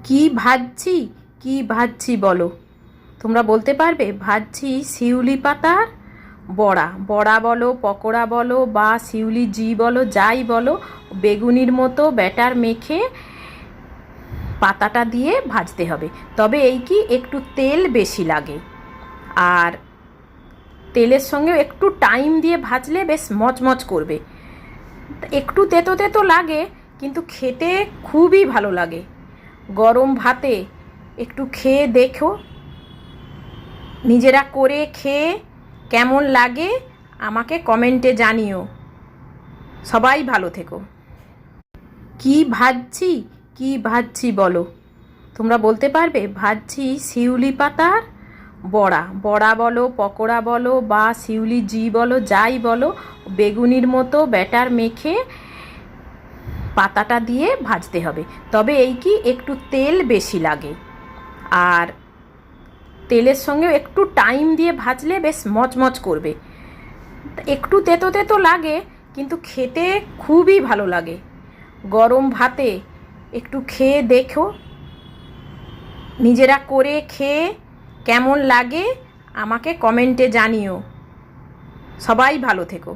কি ভাজছি কি ভাজছি বলো? তোমরা বলতে পারবে? ভাজছি শিউলি পাতার বড়া। বড়া বলো, পকোড়া বলো, বা শিউলি জি বলো, যাই বলো, বেগুনির মতো ব্যাটার মেখে পাতাটা দিয়ে ভাজতে হবে। তবে এই কি, একটু তেল বেশি লাগে, আর তেলের সঙ্গে একটু টাইম দিয়ে ভাজলে বেশ মচমচ করবে। একটু তেতো তেতো লাগে, কিন্তু খেতে খুবই ভালো লাগে। গরম ভাতে একটু খেয়ে দেখো, নিজেরা করে খেয়ে কেমন লাগে আমাকে কমেন্টে জানিও। সবাই ভালো থেকো। কি ভাজছি কি ভাজছি বলো? তোমরা বলতে পারবে? ভাজছি শিউলি পাতার বড়া। বড়া বলো, পকোড়া বলো, বা শিউলি জি বলো, যাই বলো, বেগুনির মতো ব্যাটার মেখে পাতাটা দিয়ে ভাজতে হবে। তবে এই কি, একটু তেল বেশি লাগে, আর তেলের সঙ্গে একটু টাইম দিয়ে ভাজলে বেশ মচমচ করবে। একটু তেতো তেতো লাগে, কিন্তু খেতে খুবই ভালো লাগে। গরম ভাতে একটু খেয়ে দেখো, নিজেরা করে খেয়ে কেমন লাগে আমাকে কমেন্টে জানিও। সবাই ভালো থেকো।